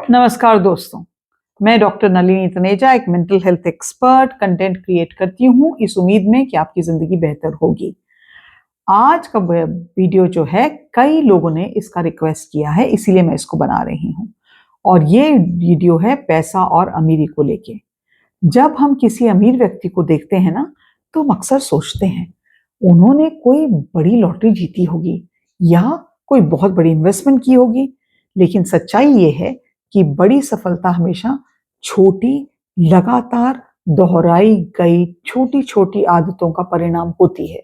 नमस्कार दोस्तों, मैं डॉक्टर नलिनी तनेजा एक mental health expert content create करती हूँ इस उम्मीद में कि आपकी जिंदगी बेहतर होगी। आज का वीडियो जो है कई लोगों ने इसका रिक्वेस्ट किया है, इसीलिए मैं इसको बना रही हूँ। और ये वीडियो है पैसा और अमीरी को लेके। जब हम किसी अमीर व्यक्ति को देखते हैं ना, तो हम अक्सर सोचते हैं उन्होंने कोई बड़ी लॉटरी जीती होगी या कोई बहुत बड़ी इन्वेस्टमेंट की होगी। लेकिन सच्चाई ये है कि बड़ी सफलता हमेशा छोटी, लगातार दोहराई गई छोटी छोटी आदतों का परिणाम होती है।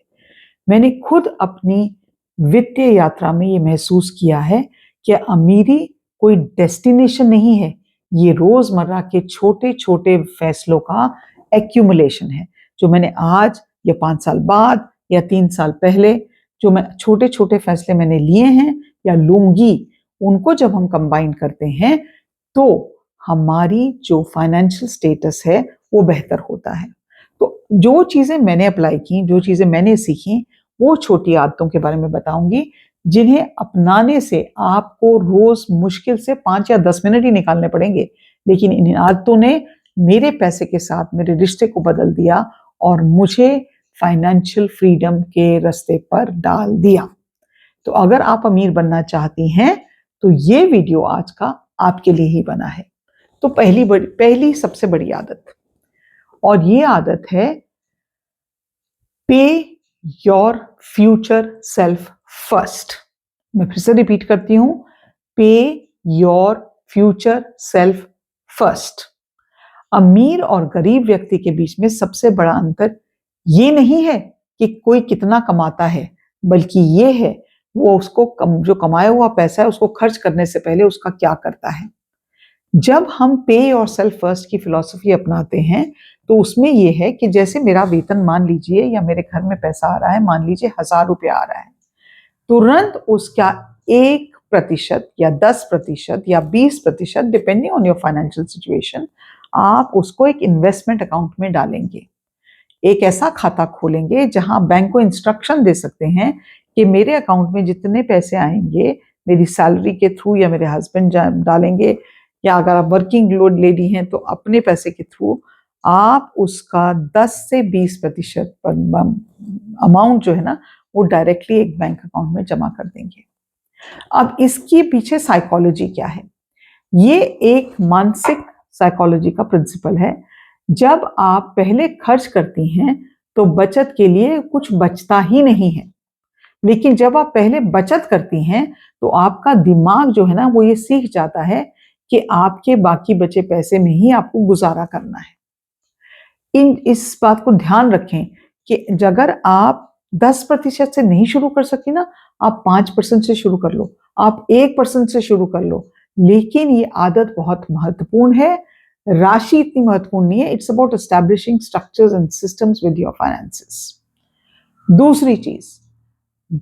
मैंने खुद अपनी वित्तीय यात्रा में ये महसूस किया है कि अमीरी कोई डेस्टिनेशन नहीं है, ये रोजमर्रा के छोटे छोटे फैसलों का एक्यूमुलेशन है। जो मैंने आज या 5 साल बाद या 3 साल पहले जो मैं छोटे छोटे फैसले मैंने लिए हैं या लूंगी, उनको जब हम कंबाइन करते हैं तो हमारी जो फाइनेंशियल स्टेटस है वो बेहतर होता है। तो जो चीजें मैंने अप्लाई की, जो चीजें मैंने सीखी, वो छोटी आदतों के बारे में बताऊंगी जिन्हें अपनाने से आपको रोज मुश्किल से 5 या 10 मिनट ही निकालने पड़ेंगे, लेकिन इन आदतों ने मेरे पैसे के साथ मेरे रिश्ते को बदल दिया और मुझे फाइनेंशियल फ्रीडम के रास्ते पर डाल दिया। तो अगर आप अमीर बनना चाहती हैं तो ये वीडियो आज का आपके लिए ही बना है। तो पहली सबसे बड़ी आदत, और ये आदत है पे योर फ्यूचर सेल्फ फर्स्ट। मैं फिर से रिपीट करती हूं, पे योर फ्यूचर सेल्फ फर्स्ट। अमीर और गरीब व्यक्ति के बीच में सबसे बड़ा अंतर ये नहीं है कि कोई कितना कमाता है, बल्कि ये है वो जो कमाया हुआ पैसा है उसको खर्च करने से पहले उसका क्या करता है। जब हम पे और सेल्फ फर्स्ट की फिलॉसफी अपनाते हैं तो उसमें यह है कि जैसे मेरा वेतन मान लीजिए या मेरे घर में पैसा आ रहा है, मान लीजिए 1000 रुपया आ रहा है, तुरंत उसका 1% या 10% या 20%, depending on your financial situation, आप उसको एक इन्वेस्टमेंट अकाउंट में डालेंगे। एक ऐसा खाता खोलेंगे जहां बैंक को इंस्ट्रक्शन दे सकते हैं कि मेरे अकाउंट में जितने पैसे आएंगे मेरी सैलरी के थ्रू या मेरे हस्बैंड डालेंगे, या अगर आप वर्किंग लोड लेडी हैं तो अपने पैसे के थ्रू आप उसका 10 से 20% अमाउंट जो है ना वो डायरेक्टली एक बैंक अकाउंट में जमा कर देंगे। अब इसके पीछे साइकोलॉजी क्या है? ये एक मानसिक साइकोलॉजी का प्रिंसिपल है। जब आप पहले खर्च करती हैं तो बचत के लिए कुछ बचता ही नहीं है, लेकिन जब आप पहले बचत करती हैं तो आपका दिमाग जो है ना वो ये सीख जाता है कि आपके बाकी बचे पैसे में ही आपको गुजारा करना है। इस बात को ध्यान रखें कि अगर आप 10% से नहीं शुरू कर सकती ना, आप 5% से शुरू कर लो, आप 1% से शुरू कर लो, लेकिन ये आदत बहुत महत्वपूर्ण है। राशि इतनी महत्वपूर्ण नहीं है, it's about establishing structures and systems with your finances. दूसरी चीज,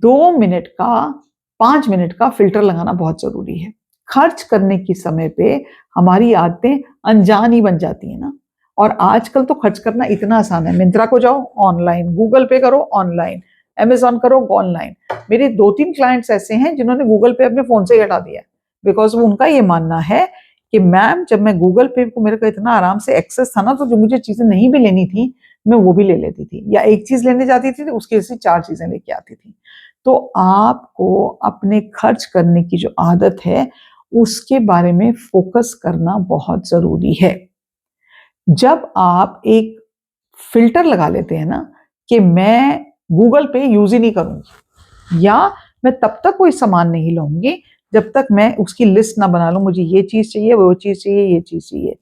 2 मिनट का 5 मिनट का फिल्टर लगाना बहुत जरूरी है। खर्च करने के समय पे हमारी आदतें अनजान ही बन जाती है ना। और आजकल तो खर्च करना इतना आसान है, मिंत्रा को जाओ ऑनलाइन, गूगल पे करो ऑनलाइन, अमेजॉन करो ऑनलाइन। मेरे 2-3 क्लाइंट्स ऐसे हैं जिन्होंने गूगल पे अपने फोन से ही हटा दिया, बिकॉज वो उनका ये मानना है कि मैम जब मैं गूगल पे को मेरे को इतना आराम से एक्सेस था ना, तो जो मुझे चीजें नहीं भी लेनी थी मैं वो भी ले लेती थी, या एक चीज लेने जाती थी तो उसकी जैसे 4 चीजें लेके आती थी। तो आपको अपने खर्च करने की जो आदत है उसके बारे में फोकस करना बहुत जरूरी है। जब आप एक फिल्टर लगा लेते हैं ना कि मैं गूगल पे यूज ही नहीं करूंगी, या मैं तब तक कोई सामान नहीं लूंगी जब तक मैं उसकी लिस्ट ना बना लूं, मुझे ये चीज चाहिए, वो चीज चाहिए, ये चीज चाहिए,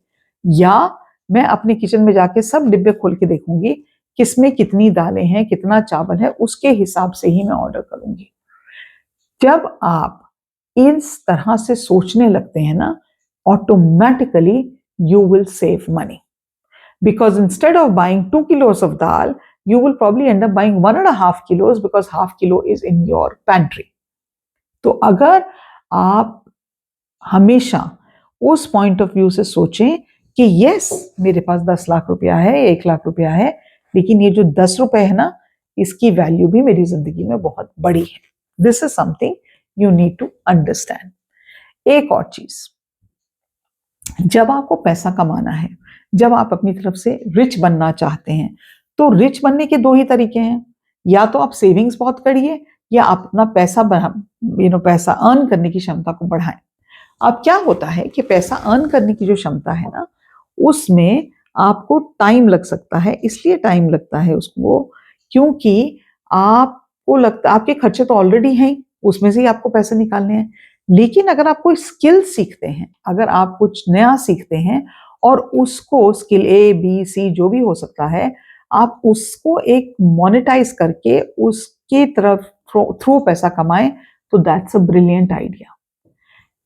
या मैं अपने किचन में जाके सब डिब्बे खोल के देखूंगी किसमें कितनी दालें हैं, कितना चावल है, उसके हिसाब से ही मैं ऑर्डर करूंगी। जब आप इस तरह से सोचने लगते हैं ना, automatically you will save money, because instead of buying 2 kilos of dal, you will probably end up buying 1.5 kilos because half kilo is in your pantry. तो अगर आप हमेशा उस पॉइंट ऑफ व्यू से सोचें कि यस मेरे पास 10 लाख रुपया है, 1 लाख रुपया है, लेकिन ये जो 10 रुपए है ना इसकी वैल्यू भी मेरी जिंदगी में बहुत बड़ी है। This is something you need to understand. एक और चीज, जब आपको पैसा कमाना है, जब आप अपनी तरफ से रिच बनना चाहते हैं, तो रिच बनने के दो ही तरीके हैं। या तो आप सेविंग्स बहुत करिए या आप अपना पैसा पैसा अर्न करने की क्षमता को बढ़ाएं। अब क्या होता है कि पैसा अर्न करने की जो क्षमता है ना, उसमें आपको टाइम लग सकता है। इसलिए टाइम लगता है उसको क्योंकि आपको लगता आपके खर्चे तो ऑलरेडी हैं, उसमें से ही आपको पैसे निकालने हैं। लेकिन अगर आप कोई स्किल सीखते हैं, अगर आप कुछ नया सीखते हैं और उसको स्किल ए बी सी जो भी हो सकता है, आप उसको एक मोनेटाइज करके उसके तरफ थ्रू पैसा कमाएं, तो दैट्स अ ब्रिलियंट आइडिया।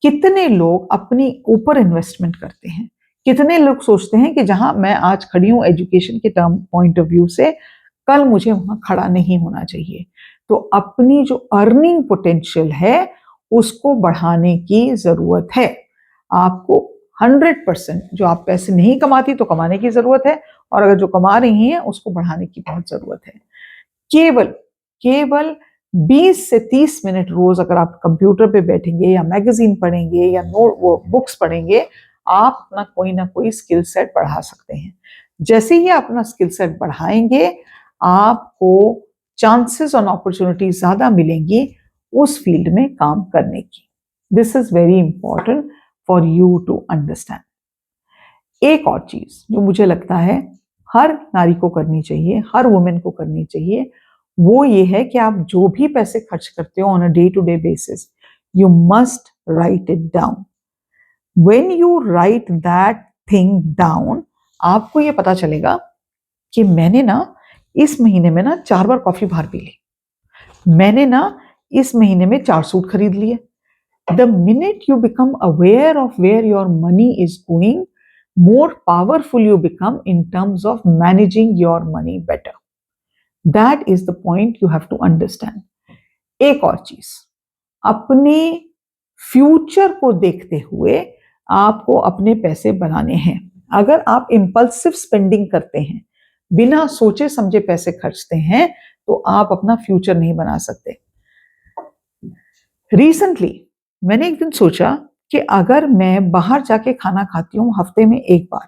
कितने लोग अपनी ऊपर इन्वेस्टमेंट करते हैं, कितने लोग सोचते हैं कि जहां मैं आज खड़ी हूं एजुकेशन के टर्म पॉइंट ऑफ व्यू से, कल मुझे वहां खड़ा नहीं होना चाहिए। तो अपनी जो अर्निंग पोटेंशियल है उसको बढ़ाने की जरूरत है। आपको 100% जो आप पैसे नहीं कमाती तो कमाने की जरूरत है, और अगर जो कमा रही हैं उसको बढ़ाने की बहुत जरूरत है। केवल केवल 20 से 30 मिनट रोज अगर आप कंप्यूटर पे बैठेंगे या मैगजीन पढ़ेंगे या नोट वो बुक्स पढ़ेंगे, आप अपना कोई ना कोई स्किल सेट बढ़ा सकते हैं। जैसे ही आप अपना स्किल सेट बढ़ाएंगे, आपको चांसेस और अपॉर्चुनिटी ज्यादा मिलेंगी उस फील्ड में काम करने की। This is very important for you to understand. एक और चीज जो मुझे लगता है हर नारी को करनी चाहिए, हर वुमेन को करनी चाहिए, वो ये है कि आप जो भी पैसे खर्च करते हो on a day to day basis, you must write it down. When you write that thing down, आपको ये पता चलेगा कि मैंने ना इस महीने में ना 4 बार कॉफी बाहर पी ली, मैंने ना इस महीने में 4 सूट खरीद लिए। The minute you become aware of where your money is going, more powerful you become in terms of managing your money better. That is the point you have to understand. एक और चीज, अपने future को देखते हुए आपको अपने पैसे बनाने हैं। अगर आप इंपल्सिव स्पेंडिंग करते हैं, बिना सोचे समझे पैसे खर्चते हैं, तो आप अपना फ्यूचर नहीं बना सकते। रिसेंटली मैंने एक दिन सोचा कि अगर मैं बाहर जाके खाना खाती हूँ हफ्ते में एक बार,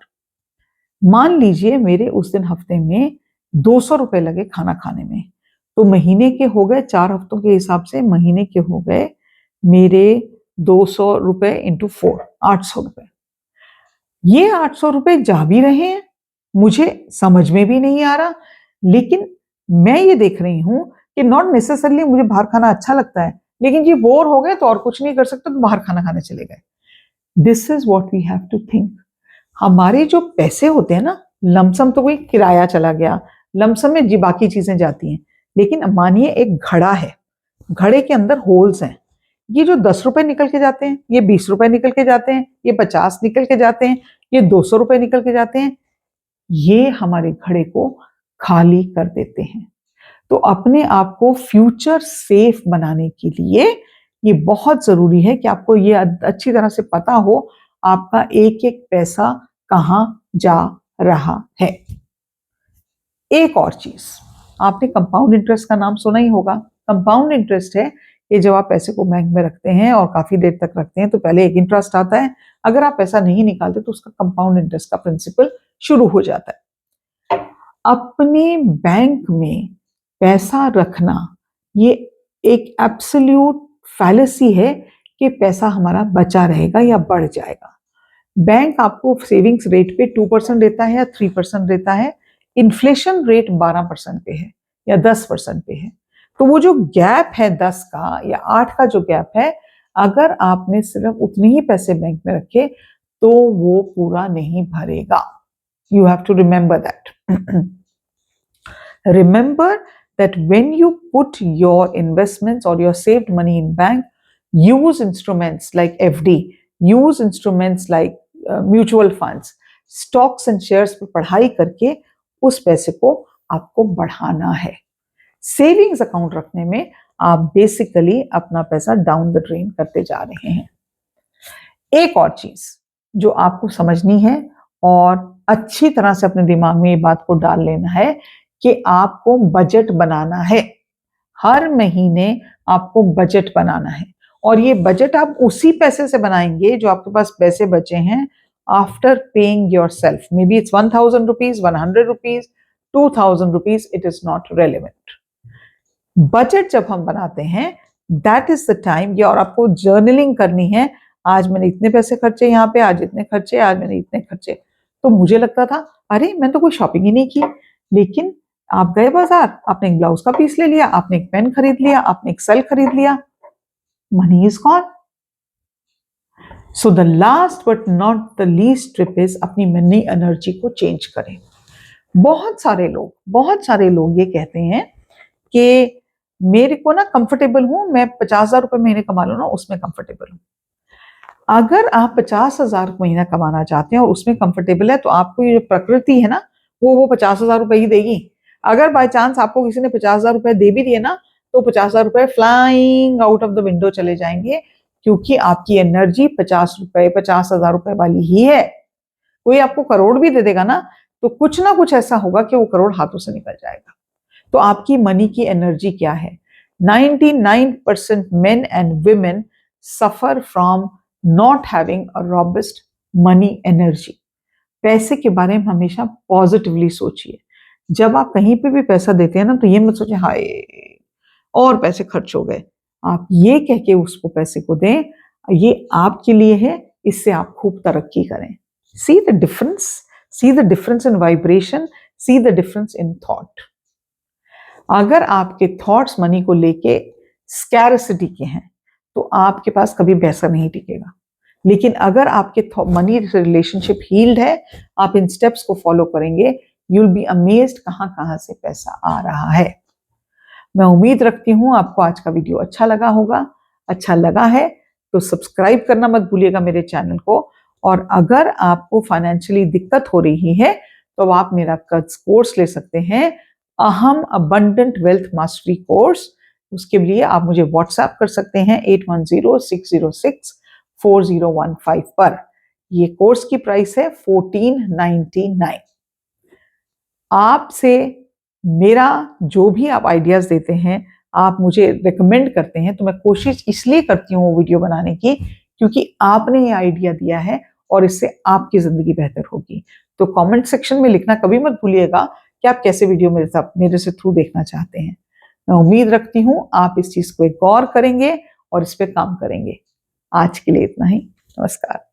मान लीजिए मेरे उस दिन हफ्ते में 200 रुपए लगे खाना खाने में, तो महीने के हो गए, 4 हफ्तों के हिसाब से महीने के हो गए मेरे 200 रुपए इंटू 4, 800 रुपए। ये 800 रुपए जा भी रहे हैं, मुझे समझ में भी नहीं आ रहा, लेकिन मैं ये देख रही हूं कि नॉट नेसेसरली मुझे बाहर खाना अच्छा लगता है, लेकिन ये बोर हो गए तो और कुछ नहीं कर सकते तो बाहर खाना खाने चले गए। This is what we have to think. हमारे जो पैसे होते हैं ना, लमसम तो कोई किराया चला गया, लमसम में जी बाकी चीजें जाती हैं, लेकिन मानिए एक घड़ा है, घड़े के अंदर होल्स हैं, ये जो 10 रुपए निकल के जाते हैं, ये 20 रुपए निकल के जाते हैं, ये 50 निकल के जाते हैं, ये 200 रुपए निकल के जाते हैं, ये हमारे घड़े को खाली कर देते हैं। तो अपने आप को फ्यूचर सेफ बनाने के लिए ये बहुत जरूरी है कि आपको ये अच्छी तरह से पता हो आपका एक एक पैसा कहां जा रहा है। एक और चीज, आपने कंपाउंड इंटरेस्ट का नाम सुना ही होगा। कंपाउंड इंटरेस्ट है कि जब आप पैसे को बैंक में रखते हैं और काफी देर तक रखते हैं तो पहले एक इंटरेस्ट आता है, अगर आप पैसा नहीं निकालते तो उसका कंपाउंड इंटरेस्ट का प्रिंसिपल शुरू हो जाता है। अपने बैंक में पैसा रखना ये एक एब्सोल्यूट फैलेसी है कि पैसा हमारा बचा रहेगा या बढ़ जाएगा। बैंक आपको सेविंग्स रेट पे 2% देता है या 3% देता है, इन्फ्लेशन रेट 12% पे है या 10% पे है। तो वो जो गैप है 10 का या 8 का जो गैप है, अगर आपने सिर्फ उतने ही पैसे बैंक में रखे तो वो पूरा नहीं भरेगा। You have to remember that. Remember that when you put your investments or your saved money in bank, use instruments like FD, use instruments like mutual funds, stocks and shares पे पढ़ाई करके उस पैसे को आपको बढ़ाना है। सेविंग्स अकाउंट रखने में आप बेसिकली अपना पैसा डाउन द ड्रेन करते जा रहे हैं। एक और चीज जो आपको समझनी है और अच्छी तरह से अपने दिमाग में ये बात को डाल लेना है कि आपको बजट बनाना है। हर महीने आपको बजट बनाना है, और ये बजट आप उसी पैसे से बनाएंगे जो आपके पास पैसे बचे हैं after paying yourself. Maybe it's 1000 rupees, 100 rupees, 2000 rupees, it is not relevant. Budget जब हम बनाते हैं दैट इज द टाइम, और आपको जर्नलिंग करनी है, आज मैंने इतने पैसे खर्चे यहाँ पे, आज इतने खर्चे, आज मैंने इतने खर्चे। तो मुझे लगता था अरे मैंने तो कोई शॉपिंग ही नहीं की, लेकिन आप गए बाजार, आपने एक ब्लाउज का पीस ले लिया, आपने एक पेन खरीद लिया, आपने एक सेल खरीद लिया, money is gone. So the last but not the least tip is अपनी मनी एनर्जी को चेंज करें। बहुत सारे लोग ये कहते हैं कि मेरे को ना कंफर्टेबल हूं, मैं 50,000 रुपए महीने कमा लूं ना, उसमें कंफर्टेबल हूं। अगर आप 50,000 महीना कमाना चाहते हैं और उसमें कंफर्टेबल है, तो आपको ये प्रकृति है ना, वो 50,000 रुपए ही देगी। अगर बाय चांस आपको किसी ने 50,000 रुपए दे भी दिए ना, तो 50,000 रुपए flying out of the window चले जाएंगे, क्योंकि आपकी एनर्जी 50,000 रुपए वाली ही है। कोई आपको करोड़ भी दे देगा ना, तो कुछ ना कुछ ऐसा होगा कि वो करोड़ हाथों से निकल जाएगा। तो आपकी मनी की एनर्जी क्या है? 99% men and women suffer from not having a robust money energy. पैसे के बारे में हमेशा पॉजिटिवली सोचिए। जब आप कहीं पे भी पैसा देते हैं ना, तो ये मत सोचिए हाय और पैसे खर्च हो गए। आप ये कह के उसको पैसे को दें, ये आपके लिए है, इससे आप खूब तरक्की करें। See the difference, see the difference in vibration, see the difference in thought. अगर आपके थॉट्स मनी को लेके स्कैरसिटी के हैं, तो आपके पास कभी पैसा नहीं टिकेगा। लेकिन अगर आपके मनी रिलेशनशिप हील्ड है, आप इन स्टेप्स को फॉलो करेंगे, यू विल बी अमेज्ड कहां कहां से पैसा आ रहा है। मैं उम्मीद रखती हूं आपको आज का वीडियो अच्छा लगा होगा। अच्छा लगा है तो सब्सक्राइब करना मत भूलिएगा मेरे चैनल को। और अगर आपको फाइनेंशियली दिक्कत हो रही है, तो आप मेरा कोर्स ले सकते हैं, अहम अबंडेंट वेल्थ मास्टरी कोर्स। उसके लिए आप मुझे व्हाट्सएप कर सकते हैं 8106064015 पर। ये कोर्स की प्राइस है 1499। आपसे मेरा जो भी आप आइडियाज देते हैं, आप मुझे रिकमेंड करते हैं, तो मैं कोशिश इसलिए करती हूँ वो वीडियो बनाने की, क्योंकि आपने ये आइडिया दिया है और इससे आपकी जिंदगी बेहतर होगी। तो कमेंट सेक्शन में लिखना कभी मत भूलिएगा कि आप कैसे वीडियो मेरे से थ्रू देखना चाहते हैं। मैं उम्मीद रखती हूँ आप इस चीज को एक गौर करेंगे और इस पे काम करेंगे। आज के लिए इतना ही। नमस्कार।